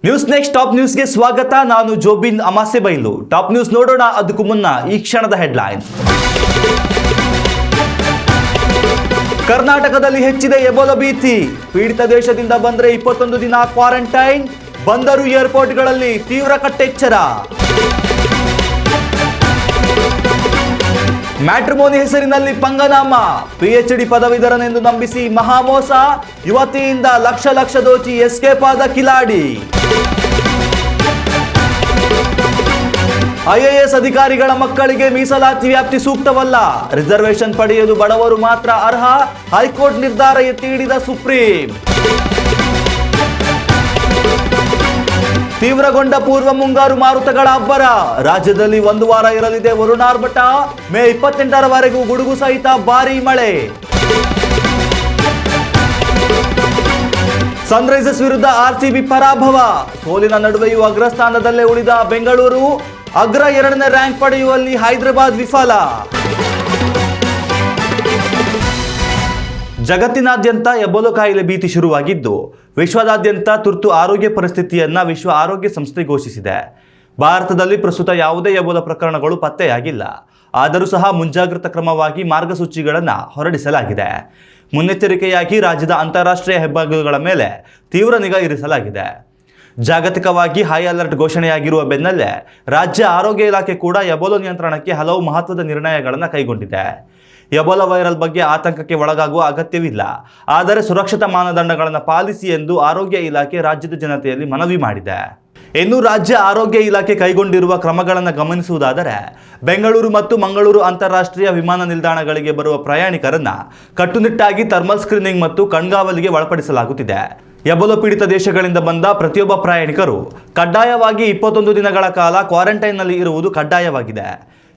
News next top ನ್ಯೂಸ್ಗೆ ಸ್ವಾಗತ. ನಾನು ಜೋಬಿನ್ ಅಮಾಸೆಬೈಲು. ಟಾಪ್ ನ್ಯೂಸ್ ನೋಡೋಣ ಅದಕ್ಕೂ ಮುನ್ನ ಈ ಕ್ಷಣದ ಹೆಡ್ಲೈನ್ಸ್. ಕರ್ನಾಟಕದಲ್ಲಿ ಹೆಚ್ಚಿದೆ ಎಬೋಲಾ ಭೀತಿ. ಪೀಡಿತ ದೇಶದಿಂದ ಬಂದರೆ 21 ದಿನ ಕ್ವಾರಂಟೈನ್. ಬಂದರು ಏರ್ಪೋರ್ಟ್ಗಳಲ್ಲಿ ತೀವ್ರ ಕಟ್ಟೆಚ್ಚರ. ಮ್ಯಾಟ್ರಿಮೋನಿ ಹೆಸರಿನಲ್ಲಿ ಪಂಗನಾಮ. PhD ಪದವೀಧರನೆಂದು ನಂಬಿಸಿ ಮಹಾಮೋಸ. ಯುವತಿಯಿಂದ ಲಕ್ಷ ದೋಚಿ ಎಸ್ಕೇಪ್ ಆದ ಕಿಲಾಡಿ. IAS ಅಧಿಕಾರಿಗಳ ಮಕ್ಕಳಿಗೆ ಮೀಸಲಾತಿ ವ್ಯಾಪ್ತಿ ಸೂಕ್ತವಲ್ಲ. ರಿಸರ್ವೇಶನ್ ಪಡೆಯಲು ಬಡವರು ಮಾತ್ರ ಅರ್ಹ. ಹೈಕೋರ್ಟ್ ನಿರ್ಧಾರ ಎತ್ತಿ ಹಿಡಿದ ಸುಪ್ರೀಂ. ತೀವ್ರಗೊಂಡ ಪೂರ್ವ ಮುಂಗಾರು ಮಾರುತಗಳ ಅಬ್ಬರ. ರಾಜ್ಯದಲ್ಲಿ 1 ವಾರ ಇರಲಿದೆ ವರುಣಾರ್ಭಟ. ಮೇ 28ರವರೆಗೂ ಗುಡುಗು ಸಹಿತ ಭಾರೀ ಮಳೆ. ಸನ್ರೈಸರ್ಸ್ ವಿರುದ್ಧ RCB ಪರಾಭವ. ಸೋಲಿನ ನಡುವೆಯೂ ಅಗ್ರಸ್ಥಾನದಲ್ಲೇ ಉಳಿದ ಬೆಂಗಳೂರು. ಅಗ್ರ 2ನೇ ರ್ಯಾಂಕ್ ಪಡೆಯುವಲ್ಲಿ ಹೈದರಾಬಾದ್ ವಿಫಲ. ಜಗತ್ತಿನಾದ್ಯಂತ ಎಬೋಲಾ ಕಾಯಿಲೆ ಭೀತಿ ಶುರುವಾಗಿದ್ದು ವಿಶ್ವದಾದ್ಯಂತ ತುರ್ತು ಆರೋಗ್ಯ ಪರಿಸ್ಥಿತಿಯನ್ನ ವಿಶ್ವ ಆರೋಗ್ಯ ಸಂಸ್ಥೆ ಘೋಷಿಸಿದೆ. ಭಾರತದಲ್ಲಿ ಪ್ರಸ್ತುತ ಯಾವುದೇ ಎಬೋಲಾ ಪ್ರಕರಣಗಳು ಪತ್ತೆಯಾಗಿಲ್ಲ. ಆದರೂ ಸಹ ಮುಂಜಾಗ್ರತಾ ಕ್ರಮವಾಗಿ ಮಾರ್ಗಸೂಚಿಗಳನ್ನು ಹೊರಡಿಸಲಾಗಿದೆ. ಮುನ್ನೆಚ್ಚರಿಕೆಯಾಗಿ ರಾಜ್ಯದ ಅಂತಾರಾಷ್ಟ್ರೀಯ ಹೆಬ್ಬಾಗಿಲುಗಳ ಮೇಲೆ ತೀವ್ರ ನಿಗಾ ಇರಿಸಲಾಗಿದೆ. ಜಾಗತಿಕವಾಗಿ ಹೈ ಅಲರ್ಟ್ ಘೋಷಣೆಯಾಗಿರುವ ಬೆನ್ನಲ್ಲೇ ರಾಜ್ಯ ಆರೋಗ್ಯ ಇಲಾಖೆ ಕೂಡ ಎಬೋಲಾ ನಿಯಂತ್ರಣಕ್ಕೆ ಹಲವು ಮಹತ್ವದ ನಿರ್ಣಯಗಳನ್ನು ಕೈಗೊಂಡಿದೆ. ಎಬೋಲಾ ವೈರಲ್ ಬಗ್ಗೆ ಆತಂಕಕ್ಕೆ ಒಳಗಾಗುವ ಅಗತ್ಯವಿಲ್ಲ, ಆದರೆ ಸುರಕ್ಷತಾ ಮಾನದಂಡಗಳನ್ನು ಪಾಲಿಸಿ ಎಂದು ಆರೋಗ್ಯ ಇಲಾಖೆ ರಾಜ್ಯದ ಜನತೆಯಲ್ಲಿ ಮನವಿ ಮಾಡಿದೆ. ಇನ್ನು ರಾಜ್ಯ ಆರೋಗ್ಯ ಇಲಾಖೆ ಕೈಗೊಂಡಿರುವ ಕ್ರಮಗಳನ್ನು ಗಮನಿಸುವುದಾದರೆ, ಬೆಂಗಳೂರು ಮತ್ತು ಮಂಗಳೂರು ಅಂತಾರಾಷ್ಟ್ರೀಯ ವಿಮಾನ ನಿಲ್ದಾಣಗಳಿಗೆ ಬರುವ ಪ್ರಯಾಣಿಕರನ್ನ ಕಟ್ಟುನಿಟ್ಟಾಗಿ ಥರ್ಮಲ್ ಸ್ಕ್ರೀನಿಂಗ್ ಮತ್ತು ಕಣ್ಗಾವಲಿಗೆ ಒಳಪಡಿಸಲಾಗುತ್ತಿದೆ. ಎಬೋಲಾ ಪೀಡಿತ ದೇಶಗಳಿಂದ ಬಂದ ಪ್ರತಿಯೊಬ್ಬ ಪ್ರಯಾಣಿಕರು ಕಡ್ಡಾಯವಾಗಿ 21 ದಿನಗಳ ಕಾಲ ಕ್ವಾರಂಟೈನ್ನಲ್ಲಿ ಇರುವುದು ಕಡ್ಡಾಯವಾಗಿದೆ.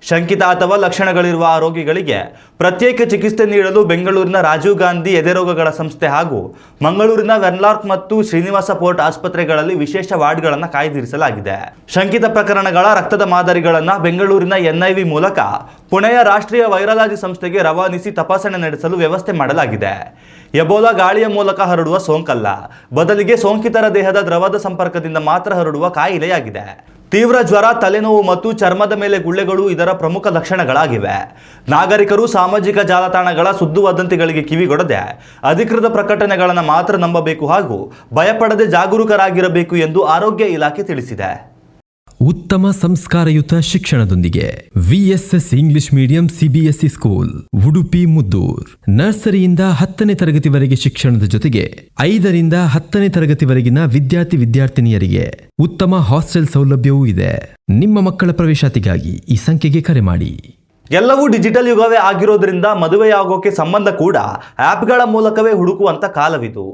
ಶಂಕಿತ ಅಥವಾ ಲಕ್ಷಣಗಳಿರುವ ರೋಗಿಗಳಿಗೆ ಪ್ರತ್ಯೇಕ ಚಿಕಿತ್ಸೆ ನೀಡಲು ಬೆಂಗಳೂರಿನ ರಾಜೀವ್ ಗಾಂಧಿ ಎದೆರೋಗಗಳ ಸಂಸ್ಥೆ ಹಾಗೂ ಮಂಗಳೂರಿನ ವೆನ್ಲಾಕ್ ಮತ್ತು ಶ್ರೀನಿವಾಸ ಪೋರ್ಟ್ ಆಸ್ಪತ್ರೆಗಳಲ್ಲಿ ವಿಶೇಷ ವಾರ್ಡ್ಗಳನ್ನು ಕಾಯ್ದಿರಿಸಲಾಗಿದೆ. ಶಂಕಿತ ಪ್ರಕರಣಗಳ ರಕ್ತದ ಮಾದರಿಗಳನ್ನು ಬೆಂಗಳೂರಿನ NIV ಮೂಲಕ ಪುಣೆಯ ರಾಷ್ಟ್ರೀಯ ವೈರಾಲಜಿ ಸಂಸ್ಥೆಗೆ ರವಾನಿಸಿ ತಪಾಸಣೆ ನಡೆಸಲು ವ್ಯವಸ್ಥೆ ಮಾಡಲಾಗಿದೆ. ಎಬೋಲಾ ಗಾಳಿಯ ಮೂಲಕ ಹರಡುವ ಸೋಂಕಲ್ಲ, ಬದಲಿಗೆ ಸೋಂಕಿತರ ದೇಹದ ದ್ರವದ ಸಂಪರ್ಕದಿಂದ ಮಾತ್ರ ಹರಡುವ ಕಾಯಿಲೆಯಾಗಿದೆ. ತೀವ್ರ ಜ್ವರ, ತಲೆನೋವು ಮತ್ತು ಚರ್ಮದ ಮೇಲೆ ಗುಳ್ಳೆಗಳು ಇದರ ಪ್ರಮುಖ ಲಕ್ಷಣಗಳಾಗಿವೆ. ನಾಗರಿಕರು ಸಾಮಾಜಿಕ ಜಾಲತಾಣಗಳ ಸುದ್ದು ವದಂತಿಗಳಿಗೆ ಕಿವಿಗೊಡದೆ ಅಧಿಕೃತ ಪ್ರಕಟಣೆಗಳನ್ನು ಮಾತ್ರ ನಂಬಬೇಕು ಹಾಗೂ ಭಯಪಡದೆ ಜಾಗರೂಕರಾಗಿರಬೇಕು ಎಂದು ಆರೋಗ್ಯ ಇಲಾಖೆ ತಿಳಿಸಿದೆ. ಉತ್ತಮ ಸಂಸ್ಕಾರಯುತ ಶಿಕ್ಷಣದೊಂದಿಗೆ VSS English medium CBSE school Udupi Muddur. ನರ್ಸರಿಯಿಂದ 10ನೇ ತರಗತಿವರೆಗೆ ಶಿಕ್ಷಣದ ಜೊತೆಗೆ 5ರಿಂದ 10ನೇ ತರಗತಿವರೆಗಿನ ವಿದ್ಯಾರ್ಥಿನಿಯರಿಗೆ ಉತ್ತಮ ಹಾಸ್ಟೆಲ್ ಸೌಲಭ್ಯವೂ ಇದೆ. ನಿಮ್ಮ ಮಕ್ಕಳ ಪ್ರವೇಶಾತಿಗಾಗಿ ಈ ಸಂಖ್ಯೆಗೆ ಕರೆ ಮಾಡಿ. ಎಲ್ಲವೂ ಡಿಜಿಟಲ್ ಯುಗವೇ ಆಗಿರೋದ್ರಿಂದ ಮದುವೆಯಾಗೋಕೆ ಸಂಬಂಧ ಕೂಡ ಆ್ಯಪ್ಗಳ ಮೂಲಕವೇ ಹುಡುಕುವಂಥ ಕಾಲವಿದು.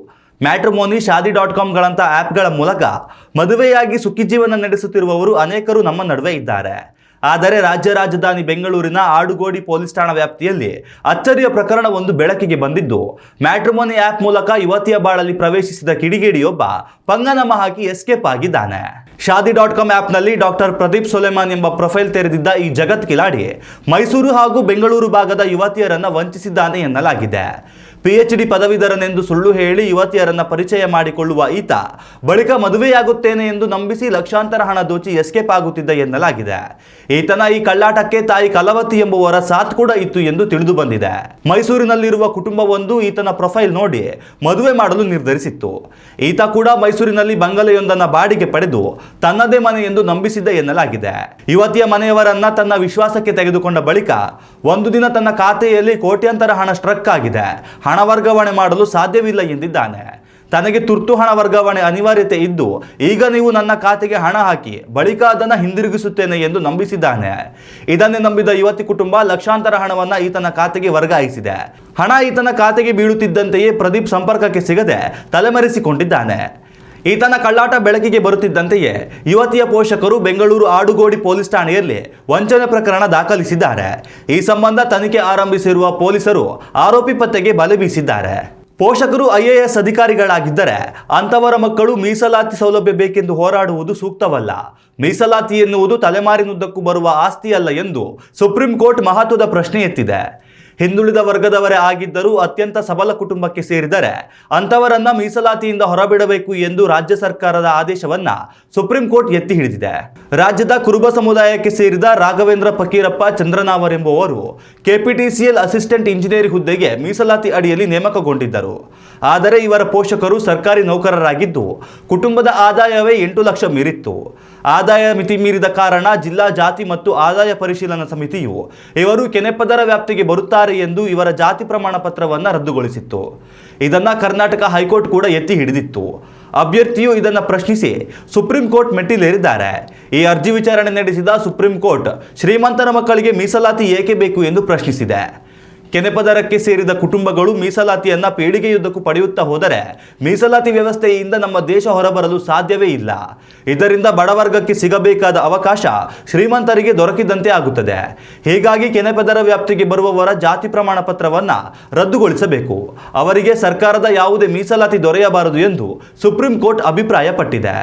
ಮ್ಯಾಟ್ರಿಮೋನಿ, ಶಾದಿ.com ಆ್ಯಪ್ಗಳ ಮೂಲಕ ಮದುವೆಯಾಗಿ ಸುಖಿ ಜೀವನ ನಡೆಸುತ್ತಿರುವವರು ಅನೇಕರು ನಮ್ಮ ನಡುವೆ ಇದ್ದಾರೆ. ಆದರೆ ರಾಜ್ಯ ರಾಜಧಾನಿ ಬೆಂಗಳೂರಿನ ಆಡುಗೋಡಿ ಪೊಲೀಸ್ ಠಾಣಾ ವ್ಯಾಪ್ತಿಯಲ್ಲಿ ಅಚ್ಚರಿಯ ಪ್ರಕರಣವೊಂದು ಬೆಳಕಿಗೆ ಬಂದಿದ್ದು, ಮ್ಯಾಟ್ರಿಮೋನಿ ಆ್ಯಪ್ ಮೂಲಕ ಯುವತಿಯ ಬಾಳಲ್ಲಿ ಪ್ರವೇಶಿಸಿದ ಕಿಡಿಗೇಡಿಯೊಬ್ಬ ಪಂಗನಾಮ ಹಾಕಿ ಎಸ್ಕೇಪ್ ಆಗಿದ್ದಾನೆ. ಶಾದಿ.com ಆ್ಯಪ್ನಲ್ಲಿ ಡಾಕ್ಟರ್ ಪ್ರದೀಪ್ ಸೊಲೆಮಾನ್ ಎಂಬ ಪ್ರೊಫೈಲ್ ತೆರೆದಿದ್ದ ಈ ಜಗತ್ ಕಿಲಾಡಿ ಮೈಸೂರು ಹಾಗೂ ಬೆಂಗಳೂರು ಭಾಗದ ಯುವತಿಯರನ್ನ ವಂಚಿಸಿದ್ದಾನೆ ಎನ್ನಲಾಗಿದೆ. PhD ಪದವೀಧರನೆಂದು ಸುಳ್ಳು ಹೇಳಿ ಯುವತಿಯರನ್ನ ಪರಿಚಯ ಮಾಡಿಕೊಳ್ಳುವ ಈತ ಬಳಿಕ ಮದುವೆಯಾಗುತ್ತೇನೆ ಎಂದು ನಂಬಿಸಿ ಲಕ್ಷಾಂತರ ಹಣ ದೋಚಿ ಎಸ್ಕೇಪ್ ಆಗುತ್ತಿದ್ದ ಎನ್ನಲಾಗಿದೆ. ಈತನ ಈ ಕಳ್ಳಾಟಕ್ಕೆ ತಾಯಿ ಕಲವತಿ ಎಂಬುವರ ಸಾಥ್ ಕೂಡ ಇತ್ತು ಎಂದು ತಿಳಿದು ಬಂದಿದೆ. ಮೈಸೂರಿನಲ್ಲಿರುವ ಕುಟುಂಬವೊಂದು ಈತನ ಪ್ರೊಫೈಲ್ ನೋಡಿ ಮದುವೆ ಮಾಡಲು ನಿರ್ಧರಿಸಿತ್ತು. ಈತ ಕೂಡ ಮೈಸೂರಿನಲ್ಲಿ ಬಂಗಲೆಯೊಂದನ್ನು ಬಾಡಿಗೆ ಪಡೆದು ತನ್ನದೇ ಮನೆ ಎಂದು ನಂಬಿಸಿದ್ದ ಎನ್ನಲಾಗಿದೆ. ಯುವತಿಯ ಮನೆಯವರನ್ನ ತನ್ನ ವಿಶ್ವಾಸಕ್ಕೆ ತೆಗೆದುಕೊಂಡ ಬಳಿಕ ಒಂದು ದಿನ ತನ್ನ ಖಾತೆಯಲ್ಲಿ ಕೋಟ್ಯಾಂತರ ಹಣ ಸ್ಟ್ರಕ್ ಆಗಿದೆ, ಹಣ ವರ್ಗಾವಣೆ ಮಾಡಲು ಸಾಧ್ಯವಿಲ್ಲ ಎಂದಿದ್ದಾನೆ. ತನಗೆ ತುರ್ತು ಹಣ ವರ್ಗಾವಣೆ ಅನಿವಾರ್ಯತೆ ಇದ್ದು ಈಗ ನೀವು ನನ್ನ ಖಾತೆಗೆ ಹಣ ಹಾಕಿ ಬಳಿಕ ಅದನ್ನು ಹಿಂದಿರುಗಿಸುತ್ತೇನೆ ಎಂದು ನಂಬಿಸಿದ್ದಾನೆ. ಇದನ್ನೇ ನಂಬಿದ ಯುವತಿ ಕುಟುಂಬ ಲಕ್ಷಾಂತರ ಹಣವನ್ನು ಈತನ ಖಾತೆಗೆ ವರ್ಗಾಯಿಸಿದೆ. ಹಣ ಈತನ ಖಾತೆಗೆ ಬೀಳುತ್ತಿದ್ದಂತೆಯೇ ಪ್ರದೀಪ್ ಸಂಪರ್ಕಕ್ಕೆ ಸಿಗದೆ ತಲೆಮರೆಸಿಕೊಂಡಿದ್ದಾನೆ. ಈತನ ಕಳ್ಳಾಟ ಬೆಳಕಿಗೆ ಬರುತ್ತಿದ್ದಂತೆಯೇ ಯುವತಿಯ ಪೋಷಕರು ಬೆಂಗಳೂರು ಆಡುಗೋಡಿ ಪೊಲೀಸ್ ಠಾಣೆಯಲ್ಲಿ ವಂಚನೆ ಪ್ರಕರಣ ದಾಖಲಿಸಿದ್ದಾರೆ. ಈ ಸಂಬಂಧ ತನಿಖೆ ಆರಂಭಿಸಿರುವ ಪೊಲೀಸರು ಆರೋಪಿ ಪತ್ತೆಗೆ ಬಲೆ ಬೀಸಿದ್ದಾರೆ. ಪೋಷಕರು IAS ಅಧಿಕಾರಿಗಳಾಗಿದ್ದರೆ ಅಂಥವರ ಮಕ್ಕಳು ಮೀಸಲಾತಿ ಸೌಲಭ್ಯ ಬೇಕೆಂದು ಹೋರಾಡುವುದು ಸೂಕ್ತವಲ್ಲ. ಮೀಸಲಾತಿ ಎನ್ನುವುದು ತಲೆಮಾರಿನುದ್ದಕ್ಕೂ ಬರುವ ಆಸ್ತಿಯಲ್ಲ ಎಂದು ಸುಪ್ರೀಂ ಕೋರ್ಟ್ ಮಹತ್ವದ ಪ್ರಶ್ನೆ ಎತ್ತಿದೆ. ಹಿಂದುಳಿದ ವರ್ಗದವರೇ ಆಗಿದ್ದರೂ ಅತ್ಯಂತ ಸಬಲ ಕುಟುಂಬಕ್ಕೆ ಸೇರಿದರೆ ಅಂತವರನ್ನ ಮೀಸಲಾತಿಯಿಂದ ಹೊರಬಿಡಬೇಕು ಎಂದು ರಾಜ್ಯ ಸರ್ಕಾರದ ಆದೇಶವನ್ನ ಸುಪ್ರೀಂ ಕೋರ್ಟ್ ಎತ್ತಿ ಹಿಡಿದಿದೆ. ರಾಜ್ಯದ ಕುರುಬ ಸಮುದಾಯಕ್ಕೆ ಸೇರಿದ ರಾಘವೇಂದ್ರ ಫಕೀರಪ್ಪ ಚಂದ್ರನಾವರ್ ಎಂಬುವರು ಕೆಪಿಟಿಸಿಎಲ್ ಅಸಿಸ್ಟೆಂಟ್ ಇಂಜಿನಿಯರ್ ಹುದ್ದೆಗೆ ಮೀಸಲಾತಿ ಅಡಿಯಲ್ಲಿ ನೇಮಕಗೊಂಡಿದ್ದರು. ಆದರೆ ಇವರ ಪೋಷಕರು ಸರ್ಕಾರಿ ನೌಕರರಾಗಿದ್ದು ಕುಟುಂಬದ ಆದಾಯವೇ 8 ಲಕ್ಷ ಮೀರಿತ್ತು. ಆದಾಯ ಮಿತಿ ಮೀರಿದ ಕಾರಣ ಜಿಲ್ಲಾ ಜಾತಿ ಮತ್ತು ಆದಾಯ ಪರಿಶೀಲನಾ ಸಮಿತಿಯು ಇವರು ಕೆನೆಪದರ ವ್ಯಾಪ್ತಿಗೆ ಬರುತ್ತಾರೆ ಎಂದು ಇವರ ಜಾತಿ ಪ್ರಮಾಣ ಪತ್ರವನ್ನು ರದ್ದುಗೊಳಿಸಿತ್ತು. ಇದನ್ನು ಕರ್ನಾಟಕ ಹೈಕೋರ್ಟ್ ಕೂಡ ಎತ್ತಿ ಹಿಡಿದಿತ್ತು. ಅಭ್ಯರ್ಥಿಯು ಇದನ್ನು ಪ್ರಶ್ನಿಸಿ ಸುಪ್ರೀಂ ಕೋರ್ಟ್ ಮೆಟ್ಟಿಲೇರಿದ್ದಾರೆ. ಈ ಅರ್ಜಿ ವಿಚಾರಣೆ ನಡೆಸಿದ ಸುಪ್ರೀಂ ಕೋರ್ಟ್ ಶ್ರೀಮಂತರ ಮಕ್ಕಳಿಗೆ ಮೀಸಲಾತಿ ಏಕೆ ಬೇಕು ಎಂದು ಪ್ರಶ್ನಿಸಿದೆ. ಕೆನೆಪದರಕ್ಕೆ ಸೇರಿದ ಕುಟುಂಬಗಳು ಮೀಸಲಾತಿಯನ್ನ ಪೀಳಿಗೆಯುದ್ದಕ್ಕೂ ಪಡೆಯುತ್ತಾ ಹೋದರೆ ಮೀಸಲಾತಿ ವ್ಯವಸ್ಥೆಯಿಂದ ನಮ್ಮ ದೇಶ ಹೊರಬರಲು ಸಾಧ್ಯವೇ ಇಲ್ಲ. ಇದರಿಂದ ಬಡವರ್ಗಕ್ಕೆ ಸಿಗಬೇಕಾದ ಅವಕಾಶ ಶ್ರೀಮಂತರಿಗೆ ದೊರಕಿದಂತೆ ಆಗುತ್ತದೆ. ಹೀಗಾಗಿ ಕೆನೆಪದರ ವ್ಯಾಪ್ತಿಗೆ ಬರುವವರ ಜಾತಿ ಪ್ರಮಾಣ ಪತ್ರವನ್ನು ರದ್ದುಗೊಳಿಸಬೇಕು. ಅವರಿಗೆ ಸರ್ಕಾರದ ಯಾವುದೇ ಮೀಸಲಾತಿ ದೊರೆಯಬಾರದು ಎಂದು ಸುಪ್ರೀಂ ಕೋರ್ಟ್ ಅಭಿಪ್ರಾಯಪಟ್ಟಿದೆ.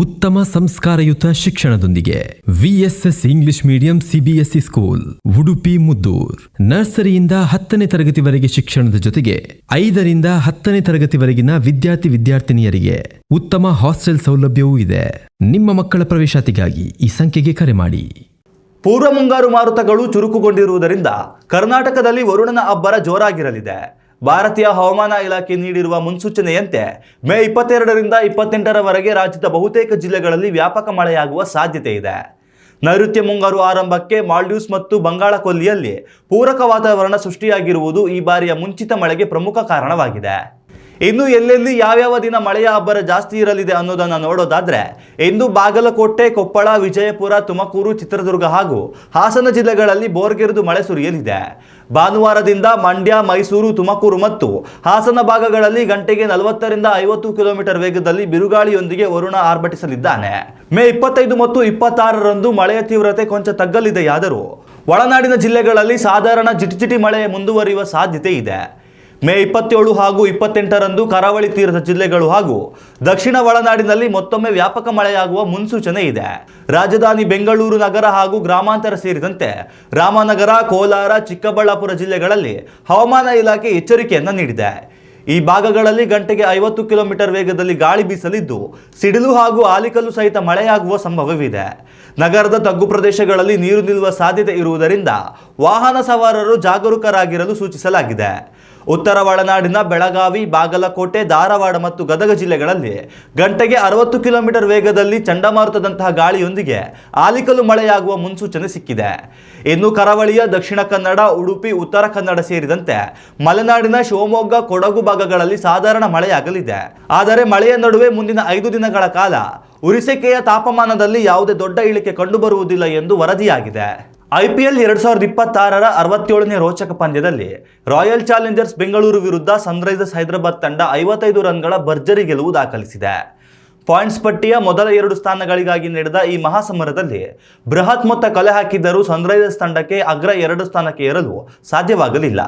ಉತ್ತಮ ಸಂಸ್ಕಾರಯುತ ಶಿಕ್ಷಣದೊಂದಿಗೆ VSS English medium CBSE school Udupi Muddur. ನರ್ಸರಿಯಿಂದ 10ನೇ ತರಗತಿವರೆಗೆ ಶಿಕ್ಷಣದ ಜೊತೆಗೆ 5ರಿಂದ 10ನೇ ತರಗತಿವರೆಗಿನ ವಿದ್ಯಾರ್ಥಿನಿಯರಿಗೆ ಉತ್ತಮ ಹಾಸ್ಟೆಲ್ ಸೌಲಭ್ಯವೂ ಇದೆ. ನಿಮ್ಮ ಮಕ್ಕಳ ಪ್ರವೇಶಾತಿಗಾಗಿ ಈ ಸಂಖ್ಯೆಗೆ ಕರೆ ಮಾಡಿ. ಪೂರ್ವ ಮುಂಗಾರು ಮಾರುತಗಳು ಚುರುಕುಗೊಂಡಿರುವುದರಿಂದ ಕರ್ನಾಟಕದಲ್ಲಿ ವರುಣನ ಅಬ್ಬರ ಜೋರಾಗಿರಲಿದೆ. ಭಾರತೀಯ ಹವಾಮಾನ ಇಲಾಖೆ ನೀಡಿರುವ ಮುನ್ಸೂಚನೆಯಂತೆ ಮೇ 22ರಿಂದ 28ರವರೆಗೆ ರಾಜ್ಯದ ಬಹುತೇಕ ಜಿಲ್ಲೆಗಳಲ್ಲಿ ವ್ಯಾಪಕ ಮಳೆಯಾಗುವ ಸಾಧ್ಯತೆ ಇದೆ. ನೈಋತ್ಯ ಮುಂಗಾರು ಆರಂಭಕ್ಕೆ ಮಾಲ್ಡೀವ್ಸ್ ಮತ್ತು ಬಂಗಾಳ ಕೊಲ್ಲಿಯಲ್ಲಿ ಪೂರಕ ವಾತಾವರಣ ಸೃಷ್ಟಿಯಾಗಿರುವುದು ಈ ಬಾರಿಯ ಮುಂಚಿತ ಮಳೆಗೆ ಪ್ರಮುಖ ಕಾರಣವಾಗಿದೆ. ಇನ್ನು ಎಲ್ಲೆಲ್ಲಿ ಯಾವ್ಯಾವ ದಿನ ಮಳೆಯ ಅಬ್ಬರ ಜಾಸ್ತಿ ಇರಲಿದೆ ಅನ್ನೋದನ್ನು ನೋಡೋದಾದ್ರೆ ಇಂದು ಬಾಗಲಕೋಟೆ, ಕೊಪ್ಪಳ, ವಿಜಯಪುರ, ತುಮಕೂರು, ಚಿತ್ರದುರ್ಗ ಹಾಗೂ ಹಾಸನ ಜಿಲ್ಲೆಗಳಲ್ಲಿ ಬೋರ್ಗೆರೆದು ಮಳೆ ಸುರಿಯಲಿದೆ. ಭಾನುವಾರದಿಂದ ಮಂಡ್ಯ, ಮೈಸೂರು, ತುಮಕೂರು ಮತ್ತು ಹಾಸನ ಭಾಗಗಳಲ್ಲಿ ಗಂಟೆಗೆ 40ರಿಂದ 50 ಕಿಲೋಮೀಟರ್ ವೇಗದಲ್ಲಿ ಬಿರುಗಾಳಿಯೊಂದಿಗೆ ವರುಣ ಆರ್ಭಟಿಸಲಿದ್ದಾನೆ. ಮೇ 25 ಮತ್ತು 26ರಂದು ಮಳೆಯ ತೀವ್ರತೆ ಕೊಂಚ ತಗ್ಗಲಿದೆಯಾದರೂ ಒಳನಾಡಿನ ಜಿಲ್ಲೆಗಳಲ್ಲಿ ಸಾಧಾರಣ ಜಿಟಿಜಿಟಿ ಮಳೆ ಮುಂದುವರಿಯುವ ಸಾಧ್ಯತೆ ಇದೆ. ಮೇ 27 ಹಾಗೂ 28ರಂದು ಕರಾವಳಿ ತೀರದ ಜಿಲ್ಲೆಗಳು ಹಾಗೂ ದಕ್ಷಿಣ ಒಳನಾಡಿನಲ್ಲಿ ಮತ್ತೊಮ್ಮೆ ವ್ಯಾಪಕ ಮಳೆಯಾಗುವ ಮುನ್ಸೂಚನೆ ಇದೆ. ರಾಜಧಾನಿ ಬೆಂಗಳೂರು ನಗರ ಹಾಗೂ ಗ್ರಾಮಾಂತರ ಸೇರಿದಂತೆ ರಾಮನಗರ, ಕೋಲಾರ, ಚಿಕ್ಕಬಳ್ಳಾಪುರ ಜಿಲ್ಲೆಗಳಲ್ಲಿ ಹವಾಮಾನ ಇಲಾಖೆ ಎಚ್ಚರಿಕೆಯನ್ನು ನೀಡಿದೆ. ಈ ಭಾಗಗಳಲ್ಲಿ ಗಂಟೆಗೆ 50 ಕಿಲೋಮೀಟರ್ ವೇಗದಲ್ಲಿ ಗಾಳಿ ಬೀಸಲಿದ್ದು ಸಿಡಿಲು ಹಾಗೂ ಆಲಿಕಲ್ಲು ಸಹಿತ ಮಳೆಯಾಗುವ ಸಂಭವವಿದೆ. ನಗರದ ತಗ್ಗು ಪ್ರದೇಶಗಳಲ್ಲಿ ನೀರು ನಿಲ್ಲುವ ಸಾಧ್ಯತೆ ಇರುವುದರಿಂದ ವಾಹನ ಸವಾರರು ಜಾಗರೂಕರಾಗಿರಲು ಸೂಚಿಸಲಾಗಿದೆ. ಉತ್ತರ ಒಳನಾಡಿನ ಬೆಳಗಾವಿ, ಬಾಗಲಕೋಟೆ, ಧಾರವಾಡ ಮತ್ತು ಗದಗ ಜಿಲ್ಲೆಗಳಲ್ಲಿ ಗಂಟೆಗೆ 60 ಕಿಲೋಮೀಟರ್ ವೇಗದಲ್ಲಿ ಚಂಡಮಾರುತದಂತಹ ಗಾಳಿಯೊಂದಿಗೆ ಆಲಿಕಲ್ಲು ಮಳೆಯಾಗುವ ಮುನ್ಸೂಚನೆ ಸಿಕ್ಕಿದೆ. ಇನ್ನು ಕರಾವಳಿಯ ದಕ್ಷಿಣ ಕನ್ನಡ, ಉಡುಪಿ, ಉತ್ತರ ಕನ್ನಡ ಸೇರಿದಂತೆ ಮಲೆನಾಡಿನ ಶಿವಮೊಗ್ಗ, ಕೊಡಗು ಭಾಗಗಳಲ್ಲಿ ಸಾಧಾರಣ ಮಳೆಯಾಗಲಿದೆ. ಆದರೆ ಮಳೆಯ ನಡುವೆ ಮುಂದಿನ 5 ದಿನಗಳ ಕಾಲ ಉರಿಸೆಕೆಯ ತಾಪಮಾನದಲ್ಲಿ ಯಾವುದೇ ದೊಡ್ಡ ಇಳಿಕೆ ಕಂಡುಬರುವುದಿಲ್ಲ ಎಂದು ವರದಿಯಾಗಿದೆ. IPL 2026ರ 67ನೇ ರೋಚಕ ಪಂದ್ಯದಲ್ಲಿ ರಾಯಲ್ ಚಾಲೆಂಜರ್ಸ್ ಬೆಂಗಳೂರು ವಿರುದ್ಧ ಸನ್ರೈಸರ್ಸ್ ಹೈದರಾಬಾದ್ ತಂಡ 55 ರನ್ಗಳ ಭರ್ಜರಿ ಗೆಲುವು ದಾಖಲಿಸಿದೆ. ಪಾಯಿಂಟ್ಸ್ ಪಟ್ಟಿಯ ಮೊದಲ 2 ಸ್ಥಾನಗಳಿಗಾಗಿ ನಡೆದ ಈ ಮಹಾಸಮರದಲ್ಲಿ ಬೃಹತ್ ಮೊತ್ತ ಕಲೆ ಹಾಕಿದ್ದರೂ ಸನ್ರೈಸರ್ಸ್ ತಂಡಕ್ಕೆ ಅಗ್ರ 2 ಸ್ಥಾನಕ್ಕೆ ಏರಲು ಸಾಧ್ಯವಾಗಲಿಲ್ಲ.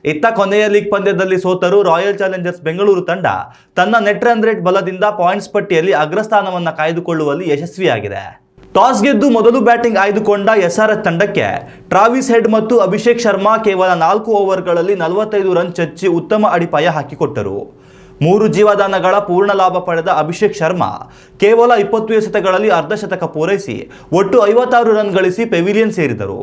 ಇತ್ತ ಕೊನೆಯ ಲೀಗ್ ಪಂದ್ಯದಲ್ಲಿ ಸೋತರೂ ರಾಯಲ್ ಚಾಲೆಂಜರ್ಸ್ ಬೆಂಗಳೂರು ತಂಡ ತನ್ನ ನೆಟ್ ರನ್ ರೇಟ್ ಬಲದಿಂದ ಪಾಯಿಂಟ್ಸ್ ಪಟ್ಟಿಯಲ್ಲಿ ಅಗ್ರಸ್ಥಾನವನ್ನು ಕಾಯ್ದುಕೊಳ್ಳುವಲ್ಲಿ ಯಶಸ್ವಿಯಾಗಿದೆ. ಟಾಸ್ ಗೆದ್ದು ಮೊದಲು ಬ್ಯಾಟಿಂಗ್ ಆಯ್ದುಕೊಂಡ SRH ತಂಡಕ್ಕೆ ಟ್ರಾವಿಸ್ ಹೆಡ್ ಮತ್ತು ಅಭಿಷೇಕ್ ಶರ್ಮಾ ಕೇವಲ 4 ಓವರ್ಗಳಲ್ಲಿ 45 ರನ್ ಚಚ್ಚಿ ಉತ್ತಮ ಅಡಿಪಾಯ ಹಾಕಿಕೊಟ್ಟರು. 3 ಜೀವದಾನಗಳ ಪೂರ್ಣ ಲಾಭ ಪಡೆದ ಅಭಿಷೇಕ್ ಶರ್ಮಾ ಕೇವಲ 20 ಎಸೆತಗಳಲ್ಲಿ ಅರ್ಧಶತಕ ಪೂರೈಸಿ ಒಟ್ಟು 56 ರನ್ ಗಳಿಸಿ ಪೆವಿಲಿಯನ್ ಸೇರಿದರು.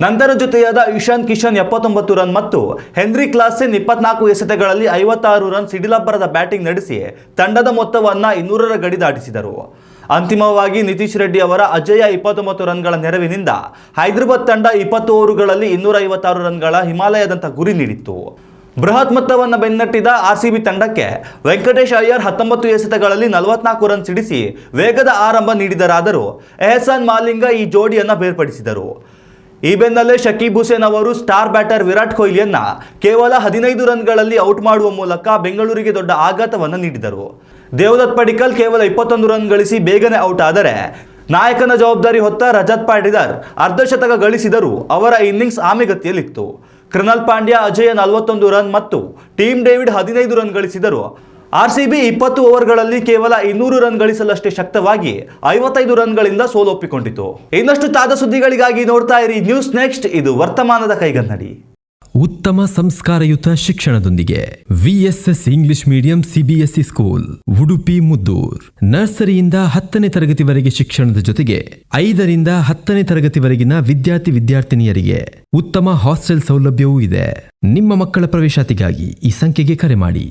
ನಂತರ ಜೊತೆಯಾದ ಇಶಾನ್ ಕಿಶನ್ 79 ರನ್ ಮತ್ತು ಹೆನ್ರಿ ಕ್ಲಾಸೆನ್ 24 ಎಸೆತಗಳಲ್ಲಿ 56 ರನ್ ಸಿಡಿಲಬ್ಬರದ ಬ್ಯಾಟಿಂಗ್ ನಡೆಸಿ ತಂಡದ ಮೊತ್ತವನ್ನು 200ರ ಗಡಿ ದಾಟಿಸಿದರು. ಅಂತಿಮವಾಗಿ ನಿತೀಶ್ ರೆಡ್ಡಿ ಅವರ ಅಜೇಯ 29 ರನ್ಗಳ ನೆರವಿನಿಂದ ಹೈದರಾಬಾದ್ ತಂಡ 20 ಓವರುಗಳಲ್ಲಿ 256 ರನ್ಗಳ ಹಿಮಾಲಯದಂಥ ಗುರಿ ನೀಡಿತ್ತು. ಬೃಹತ್ ಮೊತ್ತವನ್ನು ಬೆನ್ನಟ್ಟಿದ RCB ತಂಡಕ್ಕೆ ವೆಂಕಟೇಶ್ ಅಯ್ಯರ್ 19 ಎಸೆತಗಳಲ್ಲಿ 44 ರನ್ ಸಿಡಿಸಿ ವೇಗದ ಆರಂಭ ನೀಡಿದರಾದರೂ ಎಹ್ಸಾನ್ ಮಾಲಿಂಗ ಈ ಜೋಡಿಯನ್ನು ಬೇರ್ಪಡಿಸಿದರು. ಈ ಬೆನ್ನಲ್ಲೇ ಶಕೀಬ್ ಹುಸೇನ್ ಅವರು ಸ್ಟಾರ್ ಬ್ಯಾಟರ್ ವಿರಾಟ್ ಕೊಹ್ಲಿಯನ್ನ ಕೇವಲ 15 ರನ್ಗಳಲ್ಲಿ ಔಟ್ ಮಾಡುವ ಮೂಲಕ ಬೆಂಗಳೂರಿಗೆ ದೊಡ್ಡ ಆಘಾತವನ್ನು ನೀಡಿದರು. ದೇವದತ್ ಪಡಿಕ್ಕಲ್ ಕೇವಲ 21 ರನ್ ಗಳಿಸಿ ಬೇಗನೆ ಔಟ್ ಆದರೆ ನಾಯಕನ ಜವಾಬ್ದಾರಿ ಹೊತ್ತ ರಜತ್ ಪಾಟಿದಾರ್ ಅರ್ಧಶತಕ ಗಳಿಸಿದರೂ ಅವರ ಇನ್ನಿಂಗ್ಸ್ ಆಮೆಗತಿಯಲ್ಲಿತ್ತು. ಕೃಣಾಲ್ ಪಾಂಡ್ಯ ಅಜೇಯ 41 ರನ್ ಮತ್ತು ಟೀಮ್ ಡೇವಿಡ್ 15 ರನ್ ಗಳಿಸಿದರು. RCB 20 ಓವರ್ಗಳಲ್ಲಿ ಕೇವಲ 200 ರನ್ ಗಳಿಸಲಷ್ಟೇ ಶಕ್ತವಾಗಿ 55 ರನ್ಗಳಿಂದ ಸೋಲೊಪ್ಪಿಕೊಂಡಿತು. ಇನ್ನಷ್ಟು ತಾಜಾ ಸುದ್ದಿಗಳಿಗಾಗಿ ನೋಡ್ತಾ ಇರಿ ನ್ಯೂಸ್ ನೆಕ್ಸ್ಟ್. ಇದು ವರ್ತಮಾನದ ಕೈಗನ್ನಡಿ. ಉತ್ತಮ ಸಂಸ್ಕಾರಯುತ ಶಿಕ್ಷಣದೊಂದಿಗೆ VSS English medium CBSE school Udupi Muddur. ನರ್ಸರಿಯಿಂದ 10ನೇ ತರಗತಿವರೆಗೆ ಶಿಕ್ಷಣದ ಜೊತೆಗೆ 5ರಿಂದ 10ನೇ ತರಗತಿವರೆಗಿನ ವಿದ್ಯಾರ್ಥಿನಿಯರಿಗೆ ಉತ್ತಮ ಹಾಸ್ಟೆಲ್ ಸೌಲಭ್ಯವೂ ಇದೆ. ನಿಮ್ಮ ಮಕ್ಕಳ ಪ್ರವೇಶಾತಿಗಾಗಿ ಈ ಸಂಖ್ಯೆಗೆ ಕರೆ ಮಾಡಿ.